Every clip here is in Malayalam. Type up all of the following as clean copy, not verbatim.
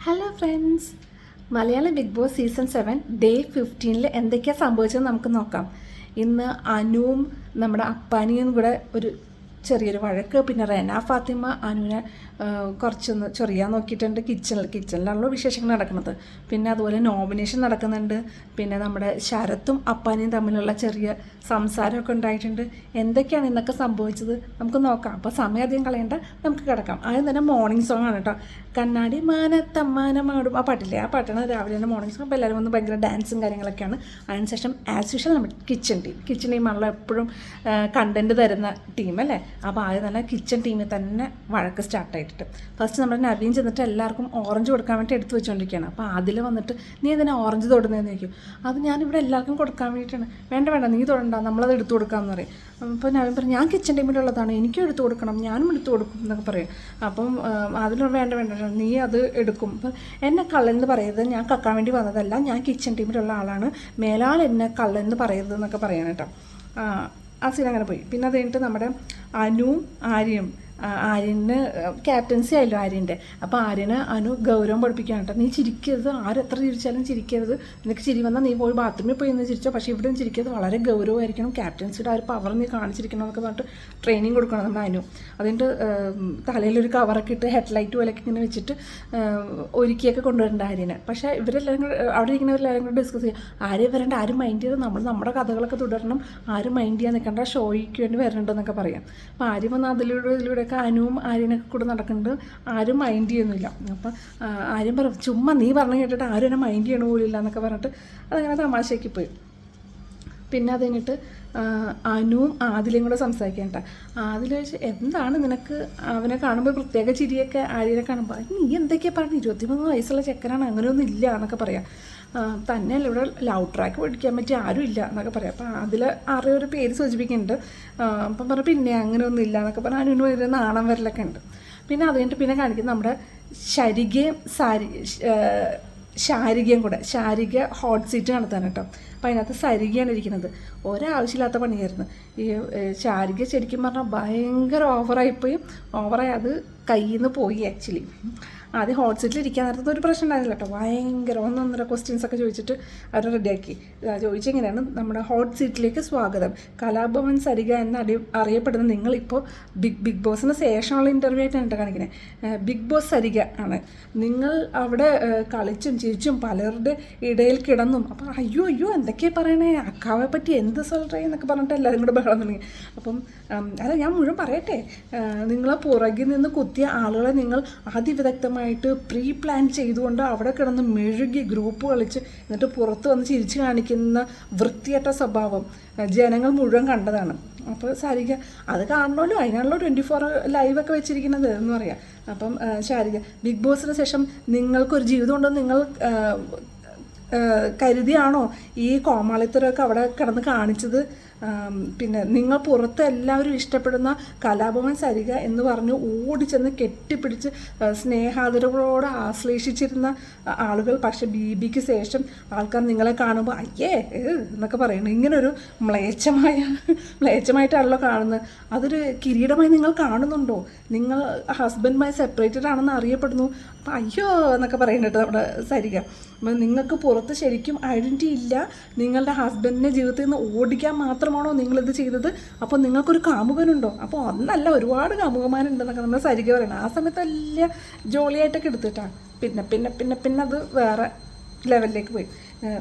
Hello friends, Malayalam Bigg Boss season 7 day 15 എന്തൊക്കെയാണ് സംഭവിച്ചതെന്ന് നമുക്ക് നോക്കാം. ഇന്ന് അനുവും നമ്മുടെ അപ്പാനിയും കൂടെ ഒരു ചെറിയൊരു വഴക്ക്. പിന്നെ റെന ഫാത്തിമ അനുവിനെ കുറച്ചൊന്ന് ചൊറിയാൻ നോക്കിയിട്ടുണ്ട്. കിച്ചണിലാണല്ലോ വിശേഷങ്ങൾ നടക്കുന്നത്. പിന്നെ അതുപോലെ നോമിനേഷൻ നടക്കുന്നുണ്ട്. പിന്നെ നമ്മുടെ ശരത്തും അപ്പാനിയും തമ്മിലുള്ള ചെറിയ സംസാരമൊക്കെ ഉണ്ടായിട്ടുണ്ട്. എന്തൊക്കെയാണ് ഇന്നൊക്കെ സംഭവിച്ചത് നമുക്ക് നോക്കാം. അപ്പോൾ സമയം അധികം കളയേണ്ട, നമുക്ക് കിടക്കാം. ആദ്യം തന്നെ മോർണിംഗ് സോങ് ആണ് കേട്ടോ. കണ്ണാടി മാനത്തമ്മാനമാടും ആ പാട്ടില്ലേ, ആ പാട്ടാണ് രാവിലെ തന്നെ മോർണിംഗ് സോങ്. അപ്പോൾ എല്ലാവരും വന്ന് ഭയങ്കര ഡാൻസും കാര്യങ്ങളൊക്കെയാണ്. അതിനുശേഷം ആസ് യൂഷ്വൽ നമ്മുടെ കിച്ചൺ ടീമാണല്ലോ എപ്പോഴും കണ്ടൻറ്റ് തരുന്ന ടീം അല്ലേ. അപ്പോൾ ആദ്യം തന്നെ കിച്ചൺ ടീമിൽ തന്നെ വഴക്ക് സ്റ്റാർട്ടായിട്ടിട്ട് ഫസ്റ്റ് നമ്മുടെ നവീൻ ചെന്നിട്ട് എല്ലാവർക്കും ഓറഞ്ച് കൊടുക്കാൻ വേണ്ടി എടുത്ത് വെച്ചുകൊണ്ടിരിക്കുകയാണ്. അപ്പോൾ അതിൽ വന്നിട്ട് നീ എന്തിനാ ഓറഞ്ച് തൊടുന്നതെന്ന് ചോദിക്കും. അത് ഞാനിവിടെ എല്ലാവർക്കും കൊടുക്കാൻ വേണ്ടിയിട്ടാണ്. വേണ്ട നീ തൊടണ്ട, നമ്മളത് എടുത്തു കൊടുക്കാമെന്ന് പറയും. അപ്പോൾ നവീൻ പറയും ഞാൻ കിച്ചൺ ടീമിലുള്ളതാണ്, എനിക്കും എടുത്തു കൊടുക്കണം, ഞാനും എടുത്തു കൊടുക്കും എന്നൊക്കെ പറയും. അപ്പം അതിൽ വേണ്ട നീ അത് എടുക്കും. അപ്പം എന്നെ കള്ളെന്ന് പറയരുത്, ഞാൻ കക്കാൻ വേണ്ടി വന്നതല്ല, ഞാൻ കിച്ചൺ ടീമിലുള്ള ആളാണ്, മേലാൽ എന്നെ കള്ളെന്ന് പറയരുത് എന്നൊക്കെ പറയാൻ കേട്ടോ. ആ സീൻ അങ്ങനെ പോയി. പിന്നെ അത് കഴിഞ്ഞിട്ട് നമ്മുടെ അനുവും ആര്യന് ക്യാപ്റ്റൻസി ആയല്ലോ ആര്യൻ്റെ. അപ്പോൾ അനു ഗൗരവം പഠിപ്പിക്കുകയാണ് കേട്ടോ. നീ ചിരിക്കരുത്, ആരെത്ര ചിരിച്ചാലും ചിരിക്കരുത്, നിനക്ക് ചിരി വന്നാൽ നീ പോയി ബാത്റൂമിൽ പോയി നിന്ന് ചിരിച്ചോ, പക്ഷേ ഇവിടെ നിന്ന് ചിരിക്കരുത്, വളരെ ഗൗരവമായിരിക്കണം, ക്യാപ്റ്റൻസിയുടെ ആ ഒരു പവർ നീ കാണിച്ചിരിക്കണം എന്നൊക്കെ പറഞ്ഞിട്ട് ട്രെയിനിങ് കൊടുക്കണം നമ്മുടെ അനു. അതിൻ്റെ തലയിലൊരു കവറൊക്കെ ഇട്ട് ഹെഡ്ലൈറ്റ് പോലെയൊക്കെ ഇങ്ങനെ വെച്ചിട്ട് ഒരുക്കിയൊക്കെ കൊണ്ടുവരേണ്ട ആര്യനെ. പക്ഷേ ഇവരെല്ലാവരും കൂടെ അവിടെ ഇരിക്കുന്നവരെല്ലാവരും കൂടെ ഡിസ്കസ് ചെയ്യും. ആരും വരേണ്ട, ആരും മൈൻഡ് ചെയ്ത് നമ്മുടെ കഥകളൊക്കെ തുടരണം, ആരും മൈൻഡ് ചെയ്യാൻ നിൽക്കേണ്ട, ഷോയ്ക്ക് വേണ്ടി വരണ്ടെന്നൊക്കെ പറയാം. അപ്പോൾ ആര്യം വന്ന് അതിലൂടെ അനുവും ആര്യനൊക്കെ കൂടെ നടക്കുന്നുണ്ട്, ആരും മൈൻഡ് ചെയ്യുന്നില്ല. അപ്പം ആര്യം പറയും ചുമ്മാ നീ പറഞ്ഞു കേട്ടിട്ട് ആരും എന്നെ മൈൻഡ് ചെയ്യണ പോലില്ല എന്നൊക്കെ പറഞ്ഞിട്ട് അതങ്ങനെ തമാശയ്ക്ക് പോയി. പിന്നെ അത് കഴിഞ്ഞിട്ട് അനുവും ആദിലയും കൂടെ സംസാരിക്കാൻ കേട്ടോ. ആദില ചോദിച്ച് എന്താണ് നിനക്ക് അവനെ കാണുമ്പോൾ പ്രത്യേക ചിരിയൊക്കെ, ആര്യനെ കാണുമ്പോൾ നീ എന്തൊക്കെയാണ് പറഞ്ഞു, 23 വയസ്സുള്ള ചെക്കനാണ്, അങ്ങനെയൊന്നും ഇല്ല എന്നൊക്കെ പറയാം. തന്നെയല്ല ഇവിടെ ലവ് ട്രാക്ക് പഠിക്കാൻ പറ്റിയ ആരും ഇല്ല എന്നൊക്കെ പറയാം. അപ്പോൾ അതിൽ ആരുടെ ഒരു പേര് സൂചിപ്പിക്കുന്നുണ്ട്. അപ്പം പറഞ്ഞു പിന്നെ അങ്ങനെയൊന്നും ഇല്ല എന്നൊക്കെ പറഞ്ഞാൽ അനുവിന് വരുന്ന നാണം വരലൊക്കെ ഉണ്ട്. പിന്നെ അത് കഴിഞ്ഞിട്ട് പിന്നെ കാണിക്കുന്നത് നമ്മുടെ ശാരികയും കൂടെ. ശാരിക ഹോട്ട് സീറ്റ് നടത്താൻ കേട്ടോ. അപ്പോൾ അതിനകത്ത് സരികയാണ് ഇരിക്കുന്നത്. ഒരാവശ്യമില്ലാത്ത പണിയായിരുന്നു. ഈ ശാരിക ശരിക്കും പറഞ്ഞാൽ ഭയങ്കര ഓവറായി അത് കയ്യിൽ നിന്ന് പോയി ആക്ച്വലി. ആദ്യം ഹോട്ട് സീറ്റിൽ ഇരിക്കാൻ നേരത്തെ ഒരു പ്രശ്നം ഉണ്ടായിരുന്നില്ല കേട്ടോ. ഭയങ്കര 1-1.5 ക്വസ്റ്റ്യൻസൊക്കെ ചോദിച്ചിട്ട് അവർ റെഡിയാക്കി. ചോദിച്ചെങ്ങനെയാണ് നമ്മുടെ ഹോട്ട് സീറ്റിലേക്ക് സ്വാഗതം, കലാഭവൻ സരിക എന്ന് അറിയപ്പെടുന്ന നിങ്ങളിപ്പോൾ ബിഗ് ബോസിന് ശേഷമുള്ള ഇൻ്റർവ്യൂ ആയിട്ടാണ് കാണിക്കുന്നത്. ബിഗ് ബോസ് സരിക ആണ് നിങ്ങൾ. അവിടെ കളിച്ചും ചിരിച്ചും പലരുടെ ഇടയിൽ കിടന്നും. അപ്പോൾ അയ്യോ എന്തൊക്കെയാണ് പറയണേ, അക്കാവെ പറ്റി എന്ത് സൊല്ലേ എന്നൊക്കെ പറഞ്ഞിട്ട് എല്ലാവരും കൂടെ ബഹളം തുടങ്ങി. അപ്പം അല്ല ഞാൻ മുഴുവൻ പറയട്ടെ. നിങ്ങളെ പുറകിൽ നിന്ന് കുത്തിയ ആളുകളെ നിങ്ങൾ അതിവിദഗ്ധമായിട്ട് പ്രീ പ്ലാൻ ചെയ്തുകൊണ്ട് അവിടെ കിടന്ന് മെഴുകി ഗ്രൂപ്പ് കളിച്ച് എന്നിട്ട് പുറത്ത് വന്ന് ചിരിച്ച് കാണിക്കുന്ന വൃത്തിയറ്റ സ്വഭാവം ജനങ്ങൾ മുഴുവൻ കണ്ടതാണ്. അപ്പോൾ ശാരിക അത് കാണണമല്ലോ, അതിനാണല്ലോ 24 ലൈവൊക്കെ വെച്ചിരിക്കുന്നത് എന്ന് പറയാം. അപ്പം ശാരിക ബിഗ് ബോസിന് ശേഷം നിങ്ങൾക്കൊരു ജീവിതം ഉണ്ടെന്ന് നിങ്ങൾ കരുതിയാണോ ഈ കോമാളിത്തരമൊക്കെ അവിടെ കിടന്ന് കാണിച്ചത്? പിന്നെ നിങ്ങൾ പുറത്ത് എല്ലാവരും ഇഷ്ടപ്പെടുന്ന കലാഭവൻ സരിക എന്ന് പറഞ്ഞ് ഓടിച്ചെന്ന് കെട്ടിപ്പിടിച്ച് സ്നേഹാദരവോടെ ആശ്ലേഷിച്ചിരുന്ന ആളുകൾ, പക്ഷെ ബിക്ക് ശേഷം ആൾക്കാർ നിങ്ങളെ കാണുമ്പോൾ അയ്യേ എന്നൊക്കെ പറയുന്നു. ഇങ്ങനൊരു മ്ലേച്ഛമായിട്ടാണല്ലോ കാണുന്നത്. അതൊരു കിരീടമായി നിങ്ങൾ കാണുന്നുണ്ടോ? നിങ്ങൾ ഹസ്ബൻഡുമായി സെപ്പറേറ്റഡ് ആണെന്ന് അറിയപ്പെടുന്നു. അപ്പം അയ്യോ എന്നൊക്കെ പറയുന്നുണ്ട് നമ്മുടെ സരിക. അപ്പം നിങ്ങൾക്ക് പുറത്ത് ശരിക്കും ഐഡൻറ്റിറ്റി ഇല്ല, നിങ്ങളുടെ ഹസ്ബൻഡിനെ ജീവിതത്തിൽ നിന്ന് ഓടിക്കാൻ മാത്രമാണോ നിങ്ങളിത് ചെയ്തത്? അപ്പോൾ നിങ്ങൾക്കൊരു കാമുകനുണ്ടോ? അപ്പോൾ ഒന്നല്ല, ഒരുപാട് കാമുകന്മാരുണ്ടെന്നൊക്കെ നമ്മൾ സരിക പറയണം. ആ സമയത്ത് വലിയ ജോളിയായിട്ടൊക്കെ എടുത്തിട്ടാണ്. പിന്നെ അത് വേറെ ലെവലിലേക്ക് പോയി.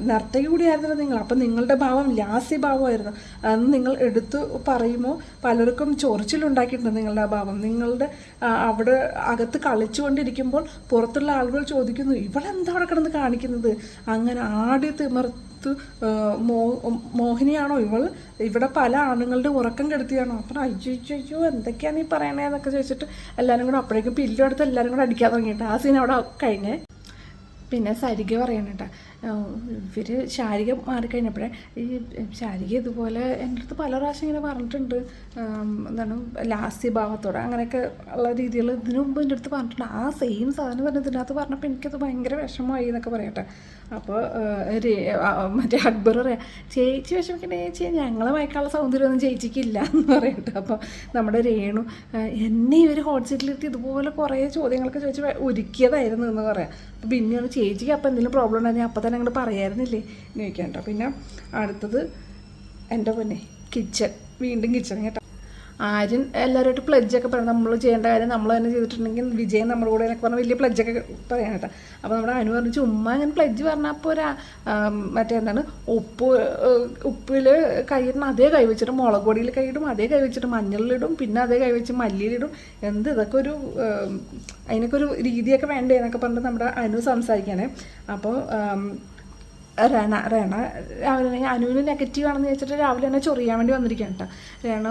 നർത്തകി കൂടിയായിരുന്നല്ലോ നിങ്ങൾ. അപ്പം നിങ്ങളുടെ ഭാവം ലാസ്യ ഭാവമായിരുന്നു. അന്ന് നിങ്ങൾ എടുത്തു പറയുമ്പോൾ പലർക്കും ചൊറിച്ചിലുണ്ടാക്കിയിട്ടുണ്ട് നിങ്ങളുടെ ആ ഭാവം. നിങ്ങളുടെ അവിടെ അകത്ത് കളിച്ചുകൊണ്ടിരിക്കുമ്പോൾ പുറത്തുള്ള ആളുകൾ ചോദിക്കുന്നു ഇവളെന്താ അവിടെ കിടന്ന് കാണിക്കുന്നത്, അങ്ങനെ ആടി തിമർത്ത് മോഹിനിയാണോ ഇവൾ, ഇവിടെ പല ആണുങ്ങളുടെ ഉറക്കം കെടുത്തിയാണോ? അപ്പം അയ്യോ എന്തൊക്കെയാണ് ഈ പറയണേന്നൊക്കെ ചോദിച്ചിട്ട് എല്ലാവരും കൂടെ അപ്പോഴേക്കും പില്ലെടുത്ത് എല്ലാവരും കൂടെ അടിക്കാൻ തുടങ്ങിയിട്ട് ആ സീൻ അവിടെ കഴിഞ്ഞേ. പിന്നെ സരിക പറയണ കേട്ടോ, ഇവർ ശാരിക മാറിക്കഴിഞ്ഞപ്പോഴേ ഈ ശാരിക ഇതുപോലെ എൻ്റെ അടുത്ത് പല പ്രാവശ്യം ഇങ്ങനെ പറഞ്ഞിട്ടുണ്ട്, എന്താണ് ലാസ്യ ഭാവത്തോടെ അങ്ങനെയൊക്കെ ഉള്ള രീതികൾ ഇതിനു മുമ്പ് എൻ്റെ അടുത്ത് പറഞ്ഞിട്ടുണ്ട്. ആ സെയിം സാധനം തന്നെ ഇതിനകത്ത് പറഞ്ഞപ്പോൾ എനിക്കത് ഭയങ്കര വിഷമമായി എന്നൊക്കെ പറയട്ടെ. അപ്പോൾ മറ്റേ അക്ബർ പറയാം, ചേച്ചി വിഷമിക്കണ്ടേ ചേച്ചി, ഞങ്ങളെ മയക്കാനുള്ള സൗന്ദര്യമൊന്നും ചേച്ചിക്കില്ല എന്ന് പറയട്ടെ. അപ്പോൾ നമ്മുടെ രേണു എന്നെ ഇവർ ഹോട്ട് സീറ്റിലിട്ട് ഇതുപോലെ കുറേ ചോദ്യങ്ങളൊക്കെ ചോദിച്ച് ഒരുക്കിയതായിരുന്നു എന്ന് പറയാം. അപ്പോൾ പിന്നെയാണ് ചേച്ചിക്ക് അപ്പോൾ എന്തെങ്കിലും പ്രോബ്ലം ഉണ്ടെങ്കിൽ അപ്പോൾ തന്നെ അങ്ങോട്ട് പറയായിരുന്നില്ലേ എന്ന് ചോദിക്കാം കേട്ടോ. പിന്നെ അടുത്തത് എൻ്റെ പൊന്നെ കിച്ചൺ, വീണ്ടും കിച്ചൺ കേട്ടോ. ആര്യൻ എല്ലാവരുമായിട്ട് പ്ലഡ്ജൊക്കെ പറയണം, നമ്മൾ ചെയ്യേണ്ട കാര്യം നമ്മൾ തന്നെ ചെയ്തിട്ടുണ്ടെങ്കിൽ വിജയം നമ്മുടെ കൂടെ എന്നൊക്കെ പറഞ്ഞാൽ വലിയ പ്ലഡ്ജൊക്കെ പറയാൻ കേട്ടോ. അപ്പോൾ നമ്മുടെ അനു പറഞ്ഞു ചുമ്മാ ഇങ്ങനെ പ്ലഡ്ജ് പറഞ്ഞാൽ അപ്പോൾ മറ്റേ എന്താണ് ഉപ്പിൽ കൈയിടണം, അതേ കൈ വെച്ചിട്ട് മുളക് പൊടിയിൽ കൈയിടും, അതേ കൈ വെച്ചിട്ട് മഞ്ഞളിലിടും, പിന്നെ അതേ കൈ വെച്ച് മല്ലിയിലിടും, ഇതൊക്കെ ഒരു അതിനൊക്കെ ഒരു രീതിയൊക്കെ വേണ്ടേ എന്നൊക്കെ പറഞ്ഞിട്ട് നമ്മുടെ അനു സംസാരിക്കുകയാണേ. അപ്പോൾ റേണ രാവിലെ അനുവിന് നെഗറ്റീവ് ആണെന്ന് വെച്ചിട്ട് രാവിലെ തന്നെ ചൊറിയാൻ വേണ്ടി വന്നിരിക്കുകയാണ് കേട്ടോ. രേണ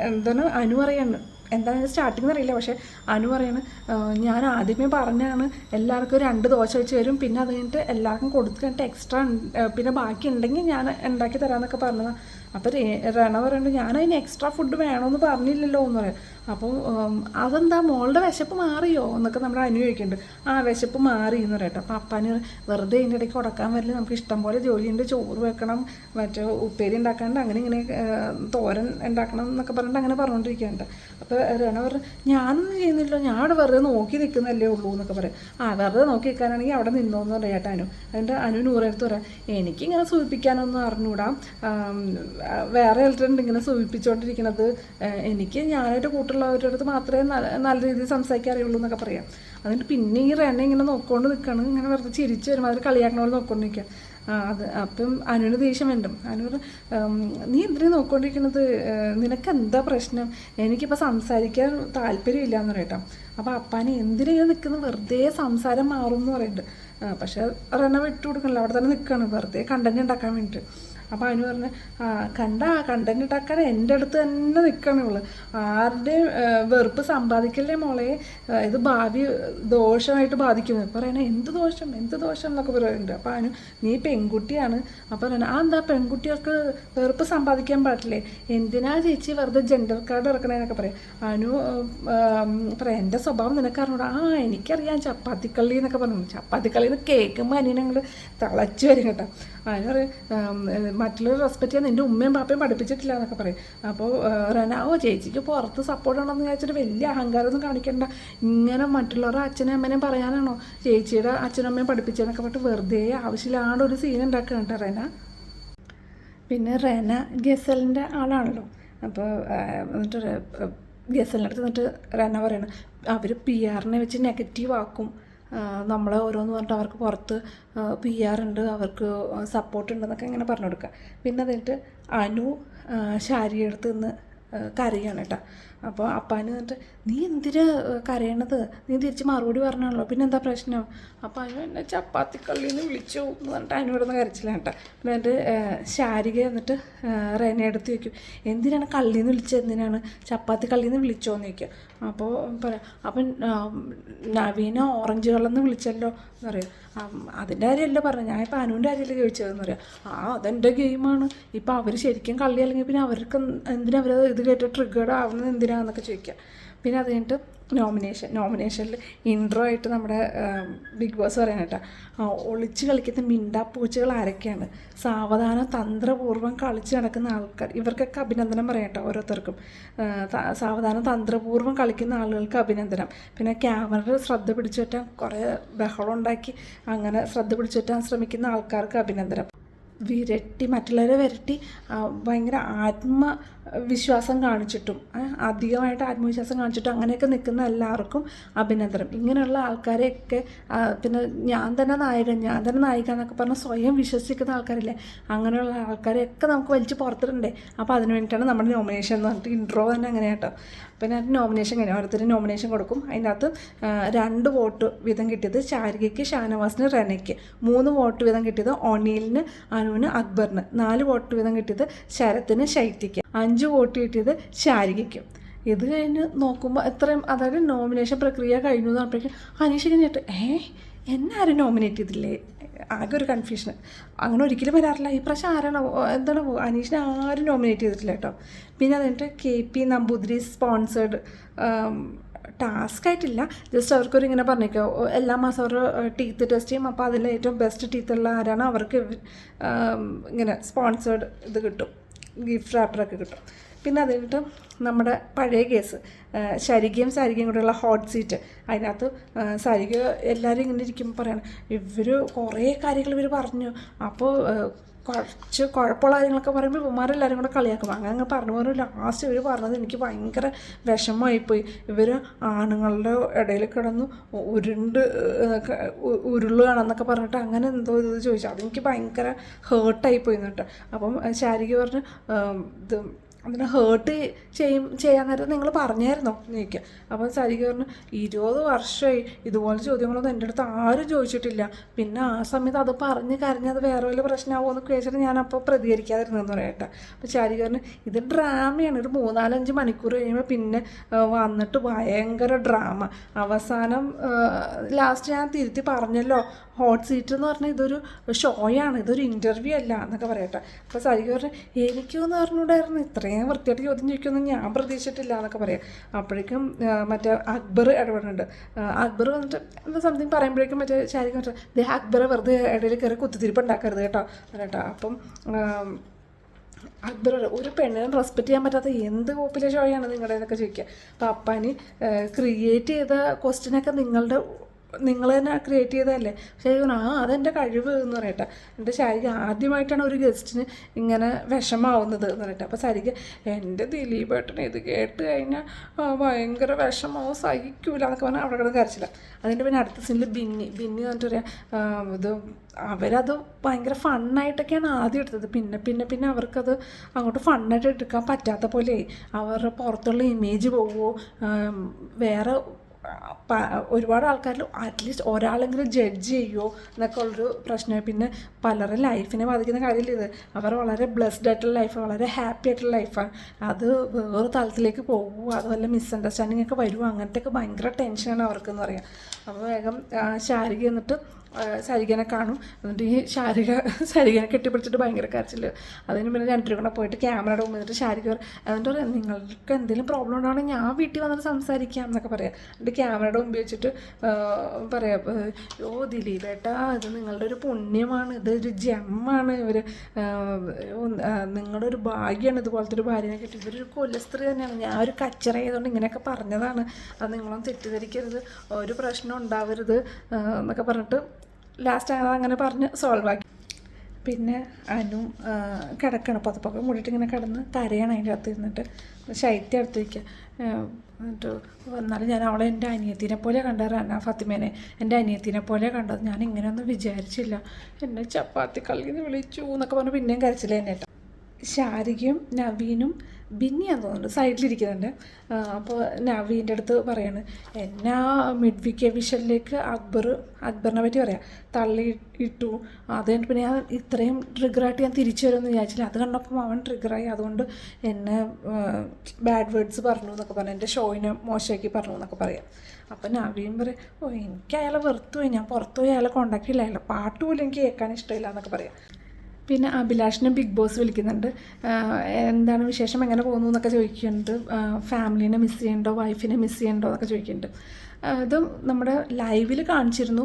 എന്താണ് അനു പറയാണ്, എന്താണ് സ്റ്റാർട്ടിങ് അറിയില്ല, പക്ഷേ അനു പറയാണ് ഞാൻ ആദ്യമേ പറഞ്ഞാണ് എല്ലാവർക്കും 2 ദോശ വെച്ച് തരും, പിന്നെ അത് കഴിഞ്ഞിട്ട് എല്ലാവർക്കും കൊടുത്ത് കഴിഞ്ഞിട്ട് എക്സ്ട്രാ പിന്നെ ബാക്കി ഉണ്ടെങ്കിൽ ഞാൻ ഉണ്ടാക്കി തരാമെന്നൊക്കെ പറഞ്ഞതാണ്. അപ്പോൾ റേണ പറയുന്നുണ്ട് ഞാനതിന് എക്സ്ട്രാ ഫുഡ് വേണമെന്ന് പറഞ്ഞില്ലല്ലോ എന്ന് പറയും. അപ്പോൾ അതെന്താ മോളുടെ വിശപ്പ് മാറിയോ എന്നൊക്കെ നമ്മുടെ അനു ചോദിക്കുന്നുണ്ട്. ആ വിശപ്പ് മാറി എന്ന് പറയട്ടെ. അപ്പോൾ അപ്പാന് വെറുതെ ഇതിൻ്റെ ഇടയ്ക്ക് ഉടക്കാൻ വരില്ല, നമുക്ക് ഇഷ്ടം പോലെ ജോലിയുണ്ട്, ചോറ് വെക്കണം, മറ്റേ ഉപ്പേരി ഉണ്ടാക്കാണ്ട് അങ്ങനെ ഇങ്ങനെ തോരൻ ഉണ്ടാക്കണം എന്നൊക്കെ പറഞ്ഞിട്ട് അങ്ങനെ പറഞ്ഞുകൊണ്ടിരിക്കുന്നുണ്ട്. അപ്പോൾ റേണ പറഞ്ഞു ഞാനൊന്നും ചെയ്യുന്നില്ലോ, ഞാൻ അവിടെ വെറുതെ നോക്കി നിൽക്കുന്നല്ലേ ഉള്ളൂ എന്നൊക്കെ പറയും. വെറുതെ നോക്കി നിൽക്കാനാണെങ്കിൽ അവിടെ നിന്നോന്ന് പറയാം കേട്ടോ അനു. അതിൻ്റെ അനു നൂറെടുത്ത് പറയാം എനിക്കിങ്ങനെ സൂചിപ്പിക്കാനൊന്നും അറിഞ്ഞൂടാ, വേറെ ആൾക്കാരുണ്ട് ഇങ്ങനെ സൂചിപ്പിച്ചുകൊണ്ടിരിക്കുന്നത്, എനിക്ക് ഞാനായിട്ട് കൂട്ടുള്ളവരുടെ അടുത്ത് മാത്രമേ നല്ല രീതിയിൽ സംസാരിക്കാൻ അറിയുള്ളൂ എന്നൊക്കെ പറയാം. എന്നിട്ട് പിന്നെ ഈ റെന ഇങ്ങനെ നോക്കിക്കൊണ്ട് നിൽക്കുകയാണ്, ഇങ്ങനെ വെറുതെ ചിരിച്ച് വരുമ്പോൾ അതിൽ കളിയാക്കണ പോലെ നോക്കിക്കൊണ്ട് നിൽക്കുക. അപ്പം അനുവിന് ദേഷ്യം വേണ്ടും. അനു നീ എന്തിനാ നോക്കിക്കൊണ്ടിരിക്കുന്നത്, നിനക്ക് എന്താ പ്രശ്നം, എനിക്കിപ്പോൾ സംസാരിക്കാൻ താല്പര്യമില്ല എന്ന് പറയട്ടോ. അപ്പോൾ അപ്പാനെ എന്തിനാ നിൽക്കുന്നത്, വെറുതെ സംസാരം മാറും എന്ന് പറയുന്നുണ്ട്. പക്ഷേ റെന വിട്ടു കൊടുക്കണില്ല, അവിടെ തന്നെ നിൽക്കുകയാണ് വെറുതെ കണ്ടന്റ് ഉണ്ടാക്കാൻ വേണ്ടിയിട്ട്. അപ്പോൾ അതിന് പറഞ്ഞ് കണ്ടന്റ് ഉണ്ടാക്കാൻ എൻ്റെ അടുത്ത് തന്നെ നിൽക്കണം ഇവള്, ആരുടെ വെറുപ്പ് സമ്പാദിക്കല്ലേ മോളെ, ഇത് ഭാവി ദോഷമായിട്ട് ബാധിക്കും. പറയണേ എന്ത് ദോഷം എന്നൊക്കെ പറയുന്നുണ്ട്. അപ്പോൾ അതിന് നീ പെൺകുട്ടിയാണ്, അപ്പോൾ പറയണേ എന്താ പെൺകുട്ടികൾക്ക് വെറുപ്പ് സമ്പാദിക്കാൻ പാടില്ലേ, എന്തിനാ ചേച്ചി വെറുതെ ജെൻഡർ കാർഡ് ഇറക്കണേന്നൊക്കെ പറയാം. അനു പറയാം എൻ്റെ സ്വഭാവം നിനക്കറിഞ്ഞൂടാ. എനിക്കറിയാം ചപ്പാത്തിക്കള്ളി എന്നൊക്കെ പറഞ്ഞു. ചപ്പാത്തിക്കള്ളിന്ന് കേൾക്കുമ്പോൾ അനിയനങ്ങൾ തിളച്ച് വരും കേട്ടോ. അതിന് പറയും മറ്റുള്ളവർ റെസ്പെക്റ്റ് ചെയ്യാൻ നിൻ്റെ ഉമ്മയും പാപ്പയും പഠിപ്പിച്ചിട്ടില്ല എന്നൊക്കെ പറയും. അപ്പോൾ റെന ചേച്ചിക്ക് പുറത്ത് സപ്പോർട്ട് ഉണ്ടെന്ന് വിചാരിച്ചിട്ട് വലിയ അഹങ്കാരമൊന്നും കാണിക്കണ്ട, ഇങ്ങനെ മറ്റുള്ളവരുടെ അച്ഛനും അമ്മേനെയും പറയാനാണോ ചേച്ചിയുടെ അച്ഛനും അമ്മയും പഠിപ്പിച്ചതെന്നൊക്കെ പറഞ്ഞിട്ട് വെറുതെ ആവശ്യമില്ലാണ്ട് ഒരു സീൻ ഉണ്ടാക്കുക കേട്ടോ റെന. പിന്നെ റെന ഗസലിൻ്റെ ആളാണല്ലോ. അപ്പോൾ എന്നിട്ട് ഗസലിൻ്റെ അടുത്ത് എന്നിട്ട് റെന പറയണം അവർ PR-നെ വെച്ച് നെഗറ്റീവ് ആക്കും, നമ്മളെ ഓരോന്ന് പറഞ്ഞിട്ട് അവർക്ക് പുറത്ത് PR ഉണ്ട്, അവർക്ക് സപ്പോർട്ട് ഉണ്ടെന്നൊക്കെ ഇങ്ങനെ പറഞ്ഞു കൊടുക്കുക. പിന്നെ അതിട്ട് അനു ശാരിയുടെ അടുത്ത് നിന്ന് കരയാണ് കേട്ടോ. അപ്പോൾ അപ്പാന് എന്നിട്ട് നീ എന്തിനാ കരയണത്, നീ തിരിച്ച് മറുപടി പറഞ്ഞാണല്ലോ, പിന്നെ എന്താ പ്രശ്നം. അപ്പോൾ അനു എന്നെ ചപ്പാത്തിക്കള്ളിന്ന് വിളിച്ചു എന്ന് പറഞ്ഞിട്ട് അനുവിടുന്ന് കരച്ചില്ല കേട്ടോ. പിന്നെ എന്നിട്ട് ശാരിക എന്നിട്ട് റെനയുടെ അടുത്ത് ചോദിക്കും എന്തിനാണ് കള്ളിന്ന് വിളിച്ചത്, എന്തിനാണ് ചപ്പാത്തിക്കള്ളിന്ന് വിളിച്ചോന്ന് ചോദിക്കുക. അപ്പോൾ പറയാം അപ്പം നവീന ഓറഞ്ച് കള്ളെന്ന് വിളിച്ചല്ലോ എന്ന് പറയും. അതിൻ്റെ കാര്യമല്ല പറഞ്ഞു, ഞാൻ ഇപ്പോൾ അനുവിൻ്റെ കാര്യമല്ലേ ചോദിച്ചതെന്ന് പറയാം. അതെൻ്റെ ഗെയിമാണ്, ഇപ്പോൾ അവർ ശരിക്കും കള്ളി അല്ലെങ്കിൽ പിന്നെ അവർക്ക് എന്തിനാ അവർ ഇത് കേട്ട് ട്രിഗേർഡ് ആവുന്നത് എന്തിനാന്നൊക്കെ ചോദിക്കുക. പിന്നെ അത് കഴിഞ്ഞിട്ട് നോമിനേഷനിൽ ഇൻട്രോ ആയിട്ട് നമ്മുടെ ബിഗ് ബോസ് പറയാൻ കേട്ടോ ഒളിച്ച് കളിക്കുന്ന മിണ്ടാപ്പൂച്ചകൾ ആരൊക്കെയാണ്, സാവധാനം തന്ത്രപൂർവ്വം കളിച്ച് നടക്കുന്ന ആൾക്കാർ, ഇവർക്കൊക്കെ അഭിനന്ദനം പറയാം കേട്ടോ ഓരോരുത്തർക്കും. സാവധാനം തന്ത്രപൂർവ്വം കളിക്കുന്ന ആളുകൾക്ക് അഭിനന്ദനം. പിന്നെ ക്യാമറ ശ്രദ്ധ പിടിച്ചു പറ്റാൻ കുറേ ബഹളം ഉണ്ടാക്കി അങ്ങനെ ശ്രദ്ധ പിടിച്ചു പറ്റാൻ ശ്രമിക്കുന്ന ആൾക്കാർക്ക് അഭിനന്ദനം. മറ്റുള്ളവരെ വിരട്ടി ഭയങ്കര ആത്മവിശ്വാസം കാണിച്ചിട്ടും അധികമായിട്ട് ആത്മവിശ്വാസം കാണിച്ചിട്ടും അങ്ങനെയൊക്കെ നിൽക്കുന്ന എല്ലാവർക്കും അഭിനന്ദനം. ഇങ്ങനെയുള്ള ആൾക്കാരെയൊക്കെ പിന്നെ ഞാൻ തന്നെ നായിക എന്നൊക്കെ പറഞ്ഞ് സ്വയം വിശ്വസിക്കുന്ന ആൾക്കാരില്ലേ, അങ്ങനെയുള്ള ആൾക്കാരെയൊക്കെ നമുക്ക് വലിച്ച് പുറത്തിടണ്ടേ. അപ്പോൾ അതിന് വേണ്ടിയിട്ടാണ് നമ്മുടെ നോമിനേഷൻ എന്ന് പറഞ്ഞിട്ട് ഇൻട്രോ തന്നെ അങ്ങനെ കേട്ടോ. പിന്നെ നോമിനേഷൻ കഴിഞ്ഞാൽ ഓരോരുത്തരും നോമിനേഷൻ കൊടുക്കും. അതിനകത്ത് 2 വോട്ട് വീതം കിട്ടിയത് ശാരികയ്ക്ക്, ഷാനവാസിന്, റെനയ്ക്ക്. 3 വോട്ട് വീതം കിട്ടിയത് ഒനീലിന്, അനുവിന്, അക്ബറിന്. 4 വോട്ട് വീതം കിട്ടിയത് ശരത്തിന്, ശൈത്യയ്ക്ക്. 5 വോട്ട് കിട്ടിയത് ശാരികയ്ക്ക്. ഇത് കഴിഞ്ഞ് നോക്കുമ്പോൾ എത്രയും അതായത് നോമിനേഷൻ പ്രക്രിയ കഴിഞ്ഞു എന്ന് പറഞ്ഞപ്പോഴേക്കും അനീഷ് കഴിഞ്ഞിട്ട് എന്നാരും നോമിനേറ്റ് ചെയ്തില്ലേ, ആകെ ഒരു കൺഫ്യൂഷൻ. അങ്ങനെ ഒരിക്കലും വരാറില്ല. ഈ പ്രാവശ്യം ആരാണോ എന്താണ് അനീഷിനെ ആരും നോമിനേറ്റ് ചെയ്തിട്ടില്ല കേട്ടോ. പിന്നെ അതിൻ്റെ KP നമ്പൂതിരി സ്പോൺസേഡ് ടാസ്ക് ആയിട്ടില്ല, ജസ്റ്റ് അവർക്കൊരു ഇങ്ങനെ പറഞ്ഞേക്കോ എല്ലാ മാസം അവർ ടീത്ത് ടെസ്റ്റ് ചെയ്യും. അപ്പോൾ അതിൽ ഏറ്റവും ബെസ്റ്റ് ടീത്തുള്ള ആരാണോ അവർക്ക് ഇങ്ങനെ സ്പോൺസേഡ് ഇത് കിട്ടും, ഗിഫ്റ്റ് റാപ്പറൊക്കെ കിട്ടും. പിന്നെ അത് കഴിഞ്ഞിട്ട് നമ്മുടെ പഴയ കേസ് ശരികയും കൂടെയുള്ള ഹോട്ട് സീറ്റ്, അതിനകത്ത് സരിക എല്ലാവരും ഇങ്ങനെ ഇരിക്കുമ്പോൾ പറയണം ഇവർ കുറേ കാര്യങ്ങൾ ഇവർ പറഞ്ഞു. അപ്പോൾ കുറച്ച് കുഴപ്പമുള്ള കാര്യങ്ങളൊക്കെ പറയുമ്പോൾ ഇവന്മാരെല്ലാവരും കൂടെ കളിയാക്കും. അങ്ങനെ പറഞ്ഞു ലാസ്റ്റ് ഇവർ പറഞ്ഞത് എനിക്ക് ഭയങ്കര വിഷമമായിപ്പോയി. ഇവർ ആണുങ്ങളുടെ ഇടയിൽ കിടന്നു ഉരുളുകയാണെന്നൊക്കെ പറഞ്ഞിട്ട് അങ്ങനെ എന്തോ ഇത് ചോദിച്ചു. അതെനിക്ക് ഭയങ്കര ഹേർട്ടായിപ്പോയി എന്നിട്ട്. അപ്പം ശാരിക പറഞ്ഞ് ഇത് അതിനെ ഹേർട്ട് ചെയ്യാൻ നേരം നിങ്ങൾ പറഞ്ഞായിരുന്നോ എന്ന് ചോദിക്കുക. അപ്പോൾ സരിക പറഞ്ഞു 20 വർഷമായി ഇതുപോലെ ചോദ്യങ്ങളൊന്നും എൻ്റെ അടുത്ത് ആരും ചോദിച്ചിട്ടില്ല. പിന്നെ ആ സമയത്ത് അത് പറഞ്ഞ് കരഞ്ഞത് വേറെ വല്ല പ്രശ്നമാകുമോ എന്ന് ചോദിച്ചിട്ട് ഞാനപ്പോൾ പ്രതികരിക്കാതിരുന്നെന്ന് പറയട്ടെ. അപ്പോൾ സരിക പറഞ്ഞു ഇത് ഡ്രാമയാണ്, ഒരു 3-4-5 മണിക്കൂർ കഴിയുമ്പോൾ പിന്നെ വന്നിട്ട് ഭയങ്കര ഡ്രാമ. അവസാനം ലാസ്റ്റ് ഞാൻ തിരുത്തി പറഞ്ഞല്ലോ ഹോട്ട് സീറ്റ് എന്ന് പറഞ്ഞാൽ ഇതൊരു ഷോയാണ്, ഇതൊരു ഇൻ്റർവ്യൂ അല്ല എന്നൊക്കെ പറയട്ടെ. അപ്പോൾ സരിക പറഞ്ഞു എനിക്കൊന്ന് പറഞ്ഞുകൂടായിരുന്നു, ഇത്രയും വൃത്തിയായിട്ട് ചോദ്യം ചോദിക്കുമെന്ന് ഞാൻ പ്രതീക്ഷിച്ചിട്ടില്ല എന്നൊക്കെ പറയാം. അപ്പോഴേക്കും മറ്റേ അക്ബർ ഇടപെടുന്നുണ്ട്. അക്ബർ വന്നിട്ട് എന്താ സംതിങ് പറയുമ്പോഴേക്കും മറ്റേ ശാരിക പറഞ്ഞിട്ട് അക്ബറെ വെറുതെ ഇടയിൽ കയറി കുത്തിത്തിരിപ്പ് ഉണ്ടാക്കരുത് കേട്ടോ. അപ്പം അക്ബർ ഒരു പെണ്ണിനെ റെസ്പെക്റ്റ് ചെയ്യാൻ പറ്റാത്ത എന്ത് കോപ്പിലെ ഷോയാണ് നിങ്ങളുടെ എന്നൊക്കെ ചോദിക്കുക. അപ്പോൾ അപ്പാനി ക്രിയേറ്റ് ചെയ്ത ക്വസ്റ്റ്യനൊക്കെ നിങ്ങൾ തന്നെ ക്രിയേറ്റ് ചെയ്തതല്ലേ. പക്ഷേ അതെൻ്റെ കഴിവ് എന്ന് പറയട്ടെ. എൻ്റെ ശാരിക ആദ്യമായിട്ടാണ് ഒരു ഗസ്റ്റിന് ഇങ്ങനെ വിഷമാവുന്നത് എന്ന് പറയട്ടെ. അപ്പോൾ ശാരിക എൻ്റെ ദിലീപേട്ടനെ ഇത് കേട്ട് കഴിഞ്ഞാൽ ഭയങ്കര വിഷമാവും, സഹിക്കൂല എന്നൊക്കെ പറഞ്ഞാൽ അവിടെ കിടന്ന് കരച്ചില്ല. അതിൻ്റെ പിന്നെ അടുത്ത സീനിൽ ബിന്നി എന്നിട്ട് പറയാം ഇത് അവരത് ഭയങ്കര ഫണ്ണായിട്ടൊക്കെയാണ് ആദ്യം എടുത്തത്. പിന്നെ അവർക്കത് അങ്ങോട്ട് ഫണ്ണായിട്ട് എടുക്കാൻ പറ്റാത്ത പോലെ അവരുടെ പുറത്തുള്ള ഇമേജ് പോവുമോ, വേറെ ഒരുപാട് ആൾക്കാരിൽ അറ്റ്ലീസ്റ്റ് ഒരാളെങ്കിലും ജഡ്ജ് ചെയ്യുമോ എന്നൊക്കെ ഉള്ളൊരു പ്രശ്നമായി. പിന്നെ പലരുടെ ലൈഫിനെ ബാധിക്കുന്ന കാര്യമില്ല ഇത്. അവർ വളരെ ബ്ലെസ്ഡ് ആയിട്ടുള്ള ലൈഫ്, വളരെ ഹാപ്പി ആയിട്ടുള്ള ലൈഫാണ്. അത് വേറെ തലത്തിലേക്ക് പോകുമോ, അത് വല്ല മിസ്അണ്ടർസ്റ്റാൻഡിങ് ഒക്കെ വരുമോ, അങ്ങനത്തെയൊക്കെ ഭയങ്കര ടെൻഷനാണ് അവർക്കെന്ന് പറയാം. അപ്പോൾ വേഗം ശാരിക എന്നിട്ട് സരികനെ കാണും. എന്നിട്ട് ഈ സരികനെ കെട്ടിപ്പിടിച്ചിട്ട് ഭയങ്കര കരച്ചിൽ. അതിന് പിന്നെ രണ്ടു കൂടെ പോയിട്ട് ക്യാമറയുടെ മുമ്പ് നിന്നിട്ട് ശാരിക എന്നിട്ട് പറയാം നിങ്ങൾക്ക് എന്തെങ്കിലും പ്രോബ്ലം ഉണ്ടാണെങ്കിൽ ഞാൻ വീട്ടിൽ വന്നിട്ട് സംസാരിക്കാം എന്നൊക്കെ പറയാം. എന്നിട്ട് ക്യാമറയുടെ മുമ്പ് വെച്ചിട്ട് പറയാം ദിലീപേട്ടാ ഇത് നിങ്ങളുടെ ഒരു പുണ്യമാണ്, ഇതൊരു ജമ്മാണ്, ഇവർ നിങ്ങളുടെ ഒരു ഭാഗ്യമാണ് ഇതുപോലത്തെ ഒരു ഭാര്യനെ കിട്ടി, ഇവരൊരു കൊലസ്ത്രീ തന്നെയാണ്, ഞാൻ ഒരു കച്ചറ ചെയ്തുകൊണ്ട് ഇങ്ങനെയൊക്കെ പറഞ്ഞതാണ്, അത് നിങ്ങളൊന്നും തെറ്റിദ്ധരിക്കരുത്, ഒരു പ്രശ്നം ഉണ്ടാവരുത് എന്നൊക്കെ പറഞ്ഞിട്ട് ലാസ്റ്റ് അങ്ങനെ പറഞ്ഞ് സോൾവ് ആക്കി. പിന്നെ അനു കിടക്കണം, പുതപ്പൊക്കെ മൂടിയിട്ട് ഇങ്ങനെ കിടന്ന് കരയാണ് അതിൻ്റെ അകത്ത് ഇരുന്നിട്ട്. ശൈത്യം അടുത്ത് വയ്ക്കുക. എന്നിട്ട് എന്നാലും ഞാൻ അവളെ എൻ്റെ അനിയത്തിനെ പോലെ കണ്ടത്, റന ഫാത്തിമേനെ എൻ്റെ അനിയത്തിനെ പോലെ കണ്ടത്, ഞാൻ ഇങ്ങനെയൊന്നും വിചാരിച്ചില്ല, എന്നെ ചപ്പാത്തി കളിന്ന് വിളിച്ചു എന്നൊക്കെ പറഞ്ഞ് പിന്നെയും കരച്ചില്ല എന്നെ. ശാരികയും നവീനും ബിന്നിയാന്ന് തോന്നുന്നുണ്ട് സൈഡിലിരിക്കുന്നുണ്ട്. അപ്പോൾ നവീൻ്റെ അടുത്ത് പറയാണ് എന്നാ മിഡ് വിഷനിലേക്ക് അക്ബറിനെ പറ്റി പറയാം തള്ളി ഇട്ടു. അത് കഴിഞ്ഞിട്ട് പിന്നെ ഞാൻ ഇത്രയും ട്രിഗറായിട്ട് ഞാൻ തിരിച്ചു വരുമെന്ന് വിചാരിച്ചില്ല. അത് കണ്ടപ്പം അവൻ ട്രിഗറായി, അതുകൊണ്ട് എന്നെ ബാഡ് വേർഡ്സ് പറഞ്ഞു എന്നൊക്കെ പറഞ്ഞു, എൻ്റെ ഷോയിനെ മോശമാക്കി പറഞ്ഞു എന്നൊക്കെ പറയാം. അപ്പം നവീൻ പറയും എനിക്ക് അയാളെ വെറുത്തു പോയി, ഞാൻ പുറത്തു പോയി അയാളെ കോണ്ടാക്ട് ഇല്ല, അയാളെ പാട്ട് പോലും എനിക്ക് കേൾക്കാൻ ഇഷ്ടമില്ല എന്നൊക്കെ പറയാം. പിന്നെ അഭിലാഷിനെ ബിഗ് ബോസ് വിളിക്കുന്നുണ്ട്. എന്താണ് വിശേഷം, എങ്ങനെ പോകുന്നു എന്നൊക്കെ ചോദിക്കുന്നുണ്ട്. ഫാമിലീനെ മിസ് ചെയ്യണ്ടോ, വൈഫിനെ മിസ് ചെയ്യണ്ടോ എന്നൊക്കെ ചോദിക്കുന്നുണ്ട്. ഇതും നമ്മുടെ ലൈവിൽ കാണിച്ചിരുന്നു.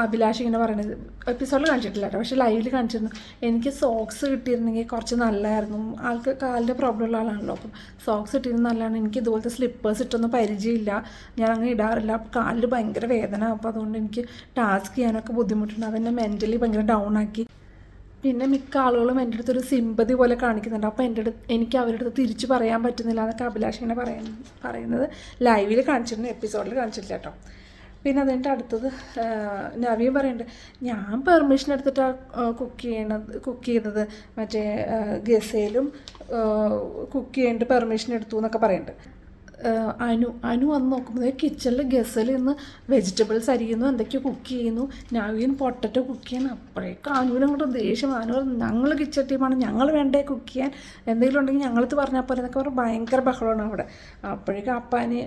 അഭിലാഷ് ഇങ്ങനെ പറയുന്നത് എപ്പിസോഡിൽ കാണിച്ചിട്ടില്ല കേട്ടോ, പക്ഷേ ലൈവിൽ കാണിച്ചിരുന്നു. എനിക്ക് സോക്സ് കിട്ടിയിരുന്നെങ്കിൽ കുറച്ച് നല്ലതായിരുന്നു. ആൾക്ക് കാലിൻ്റെ പ്രോബ്ലം ഉള്ള ആളാണല്ലോ, അപ്പം സോക്സ് കിട്ടിയിരുന്നത് നല്ലതാണ്. എനിക്ക് ഇതുപോലത്തെ സ്ലിപ്പേഴ്സ് ഇട്ടൊന്നും പരിചയമില്ല, ഞാൻ അങ്ങനെ ഇടാറില്ല, കാലിൽ ഭയങ്കര വേദന, അപ്പോൾ അതുകൊണ്ട് എനിക്ക് ടാസ്ക് ചെയ്യാനൊക്കെ ബുദ്ധിമുട്ടുണ്ട്, അതെന്നെ മെൻ്റലി ഭയങ്കര ഡൗൺ ആക്കി. പിന്നെ മിക്ക ആളുകളും എൻ്റെ അടുത്തൊരു സിമ്പതി പോലെ കാണിക്കുന്നുണ്ട്, അപ്പോൾ എനിക്ക് അവരുടെ അടുത്ത് തിരിച്ച് പറയാൻ പറ്റുന്നില്ല എന്നൊക്കെ അഭിലാഷ് ഇങ്ങനെ പറയുന്നത് ലൈവിൽ കാണിച്ചിരുന്നു, എപ്പിസോഡിൽ കാണിച്ചിട്ടില്ല കേട്ടോ. പിന്നെ അതിൻ്റെ അടുത്തത് നവീൻ പറയുന്നുണ്ട് ഞാൻ പെർമിഷൻ എടുത്തിട്ടാണ് കുക്ക് ചെയ്തത്, മറ്റേ ഗസയിലും കുക്ക് ചെയ്യേണ്ട പെർമിഷൻ എടുത്തു എന്നൊക്കെ പറയുന്നുണ്ട്. അനു വന്ന് നോക്കുമ്പോൾ കിച്ചണിൽ ഗസൽ നിന്ന് വെജിറ്റബിൾസ് അരിയുന്നു, എന്തൊക്കെയോ കുക്ക് ചെയ്യുന്നു, നവീൻ പൊട്ടറ്റോ കുക്ക് ചെയ്യുന്നു. അപ്പോഴേക്കും അനുവിനും കൂടെ ദേഷ്യം. അനു ഞങ്ങൾ കിച്ചൺ ടീമാണ്, ഞങ്ങൾ വേണ്ടേ കുക്ക് ചെയ്യാൻ, എന്തെങ്കിലും ഉണ്ടെങ്കിൽ ഞങ്ങളത് പറഞ്ഞാൽ പോലെ എന്നൊക്കെ പറഞ്ഞാൽ ഭയങ്കര ബഹളമാണ് അവിടെ. അപ്പോഴേക്കും അപ്പാനി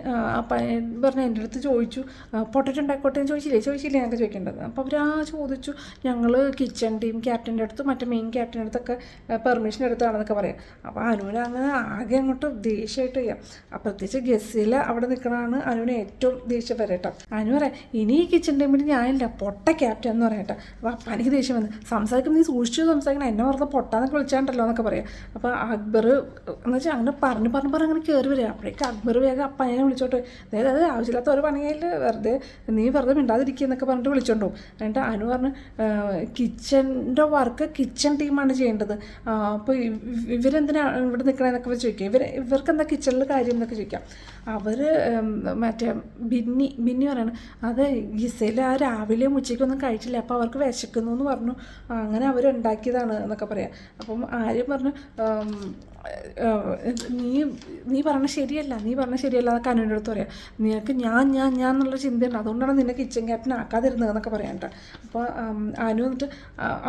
പറഞ്ഞ എൻ്റെ അടുത്ത് ചോദിച്ചു, പൊട്ടറ്റോ ഉണ്ടാക്കോട്ടെ എന്ന് ചോദിച്ചില്ലേ ഞങ്ങൾക്ക് ചോദിക്കേണ്ടത്. അപ്പോൾ അവർ ചോദിച്ചു, ഞങ്ങൾ കിച്ചൺ ടീം ക്യാപ്റ്റൻ്റെ അടുത്ത് മറ്റേ മെയിൻ ക്യാപ്റ്റൻ്റെ അടുത്തൊക്കെ പെർമിഷൻ എടുത്താണെന്നൊക്കെ പറയാം. അപ്പോൾ അനുവിന് അങ്ങനെ ആകെ അങ്ങോട്ട് ദേഷ്യമായിട്ട് ചെയ്യാം. പ്രത്യേകിച്ച് ഗസിൽ അവിടെ നിൽക്കണതാണ് അനുവിന് ഏറ്റവും ദേഷ്യം വരട്ടോ. അനു പറയാം, ഇനി ഈ കിച്ചൺ ടീമിൽ ഞാനില്ല, പൊട്ട ക്യാപ്റ്റൻ എന്ന് പറയട്ടെ. അപ്പോൾ എനിക്ക് ദേഷ്യം വന്ന്, സംസാരിക്കുമ്പോൾ നീ സൂക്ഷിച്ചു സംസാരിക്കണം, എന്നെ പറഞ്ഞ പൊട്ടാന്നൊക്കെ വിളിച്ചാണ്ടല്ലോ എന്നൊക്കെ പറയാം. അപ്പോൾ അക്ബർ എന്ന് വെച്ചാൽ അങ്ങനെ പറഞ്ഞു അങ്ങനെ കയറി വരിക. അപ്പോഴേക്കും അക്ബർ വേഗം അപ്പാനെ വിളിച്ചോട്ട്, അതായത് ആവശ്യമില്ലാത്ത ഒരു പണിയിൽ നീ വെറുതെ മിണ്ടാതിരിക്കുക എന്നൊക്കെ പറഞ്ഞിട്ട് വിളിച്ചോണ്ടോ. എന്നിട്ട് അനു പറഞ്ഞ്, കിച്ചൻ്റെ വർക്ക് കിച്ചൺ ടീമാണ് ചെയ്യേണ്ടത്, അപ്പോൾ ഇവരെന്തിനാണ് ഇവിടെ നിൽക്കണമെന്നൊക്കെ ചോദിക്കുക. ഇവർക്ക് എന്താ കിച്ചണിൽ കാര്യം എന്നൊക്കെ ചോദിക്കാം. അവർ മറ്റേ ബിന്നി പറയണം, അത് ഗിസയിൽ ആ രാവിലെ ഉച്ചയ്ക്കൊന്നും കഴിച്ചില്ല, അപ്പോൾ അവർക്ക് വിശക്കുന്നു എന്ന് പറഞ്ഞു, അങ്ങനെ അവരുണ്ടാക്കിയതാണ് എന്നൊക്കെ പറയാം. അപ്പം ആര്യം പറഞ്ഞു, നീ പറഞ്ഞ ശരിയല്ല എന്നൊക്കെ അനുവിൻ്റെ അടുത്ത് പറയാം. നിനക്ക് ഞാൻ എന്നുള്ള ചിന്തയുണ്ട്, അതുകൊണ്ടാണ് നിന്നെ കിച്ചൺ ക്യാപ്റ്റൻ ആക്കാതിരുന്നത് എന്നൊക്കെ പറയാം കേട്ടോ. അപ്പോൾ അനു വന്നിട്ട്